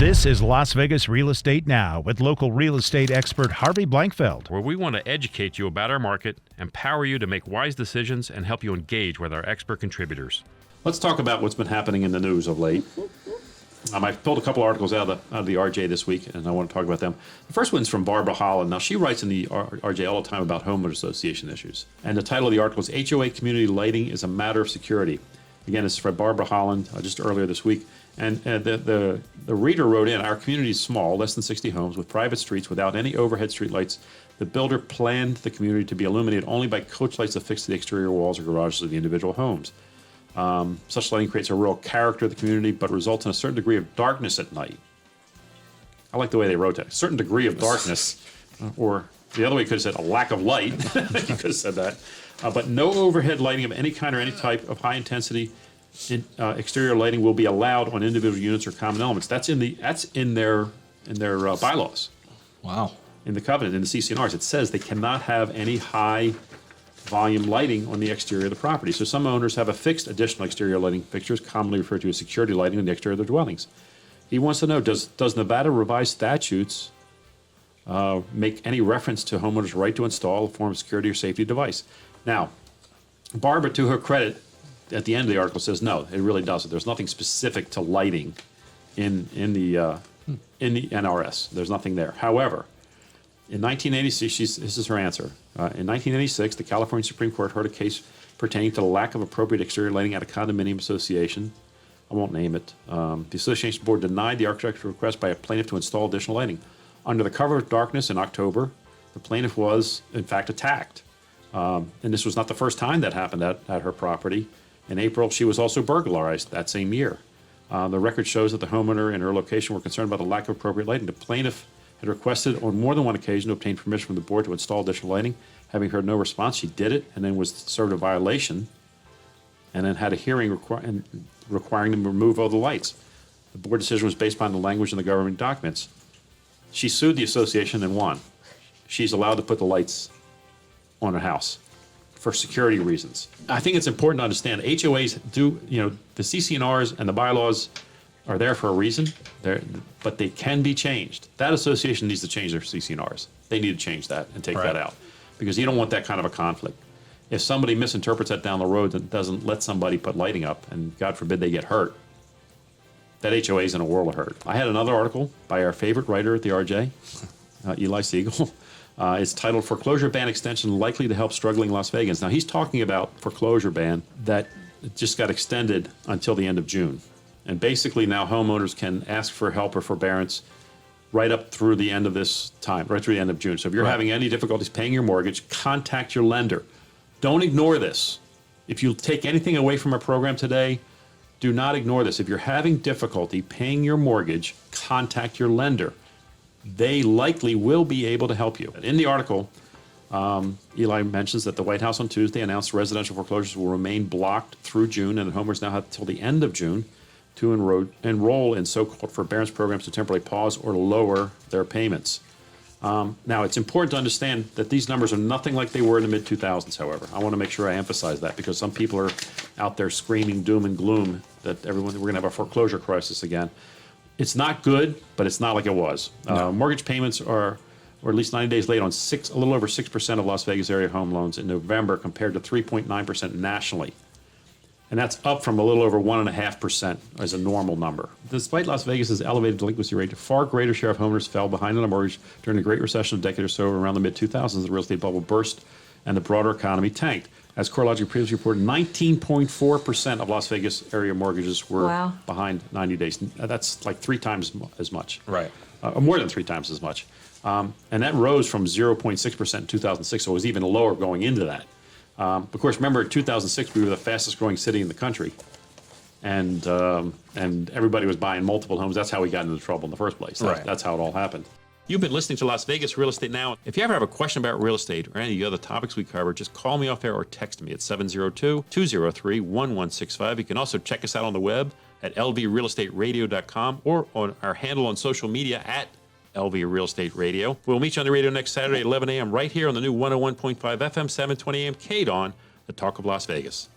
This is Las Vegas Real Estate Now with local real estate expert Harvey Blankfeld. Where we want to educate you about our market, empower you to make wise decisions, and help you engage with our expert contributors. Let's talk about what's been happening in the news of late. I pulled a couple articles out of the RJ this week, and I want to talk about them. The first one's from Barbara Holland. Now, she writes in the RJ all the time about homeowner association issues. And the title of the article is HOA Community Lighting is a Matter of Security. Again, this is from Barbara Holland just earlier this week. And the reader wrote in, our community is small, less than 60 homes, with private streets without any overhead streetlights. The builder planned the community to be illuminated only by coach lights affixed to the exterior walls or garages of the individual homes. Such lighting creates a real character of the community, but results in a certain degree of darkness at night. I like the way they wrote that. A certain degree of darkness, or the other way you could have said a lack of light. You could have said that. But no overhead lighting of any kind or any type of high intensity exterior lighting will be allowed on individual units or common elements. That's in their bylaws. Wow. In the covenant, in the CC&Rs, it says they cannot have any high volume lighting on the exterior of the property. So some owners have affixed additional exterior lighting fixtures, commonly referred to as security lighting, on the exterior of their dwellings. He wants to know, does Nevada revised statutes make any reference to homeowners' right to install a form of security or safety device? Now, Barbara, to her credit, at the end of the article says no, it really doesn't. There's nothing specific to lighting in the NRS. There's nothing there. However, in 1986, this is her answer. In 1986, the California Supreme Court heard a case pertaining to the lack of appropriate exterior lighting at a condominium association. I won't name it. The association board denied the architectural request by a plaintiff to install additional lighting. Under the cover of darkness in October, the plaintiff was, in fact, attacked. And this was not the first time that happened at her property. In April, she was also burglarized that same year. The record shows that the homeowner and her location were concerned about the lack of appropriate lighting. The plaintiff had requested on more than one occasion to obtain permission from the board to install additional lighting. Having heard no response, she did it and then was served a violation and then had a hearing requiring them to remove all the lights. The board decision was based upon the language in the government documents. She sued the association and won. She's allowed to put the lights on her house for security reasons. I think it's important to understand HOAs do, the CC&Rs and the bylaws are there for a reason, but they can be changed. That association needs to change their CC&Rs. They need to change that and take that out because you don't want that kind of a conflict. If somebody misinterprets that down the road and doesn't let somebody put lighting up, and God forbid they get hurt, that HOA is in a world of hurt. I had another article by our favorite writer at the RJ, Eli Siegel. It's titled Foreclosure Ban Extension Likely to Help Struggling Las Vegans. Now, he's talking about foreclosure ban that just got extended until the end of June. And basically now homeowners can ask for help or forbearance right up through the end of this time, right through the end of June. So if you're having any difficulties paying your mortgage, contact your lender. Don't ignore this. If you take anything away from our program today, do not ignore this. If you're having difficulty paying your mortgage, contact your lender. They likely will be able to help you. In the article, Eli mentions that the White House on Tuesday announced residential foreclosures will remain blocked through June, and that homeowners now have until the end of June to enroll in so-called forbearance programs to temporarily pause or lower their payments. Now, it's important to understand that these numbers are nothing like they were in the mid-2000s, however. I want to make sure I emphasize that because some people are out there screaming doom and gloom that we're going to have a foreclosure crisis again. It's not good, but it's not like it was. No. Mortgage payments are at least 90 days late on a little over 6% of Las Vegas area home loans in November compared to 3.9% nationally. And that's up from a little over 1.5% as a normal number. Despite Las Vegas's elevated delinquency rate, a far greater share of homeowners fell behind on a mortgage during the Great Recession a decade or so around the mid-2000s. The real estate bubble burst and the broader economy tanked. As CoreLogic previously reported, 19.4% of Las Vegas area mortgages were behind 90 days. That's like 3 times as much. Right. More than 3 times as much. And that rose from 0.6% in 2006, so it was even lower going into that. Of course, remember in 2006, we were the fastest growing city in the country. And everybody was buying multiple homes. That's how we got into trouble in the first place. That's how it all happened. You've been listening to Las Vegas Real Estate Now. If you ever have a question about real estate or any of the other topics we cover, just call me off air or text me at 702-203-1165. You can also check us out on the web at lvrealestateradio.com or on our handle on social media at LV Real Estate Radio. We'll meet you on the radio next Saturday at 11 a.m. right here on the new 101.5 FM, 720 a.m. KDWN, the Talk of Las Vegas.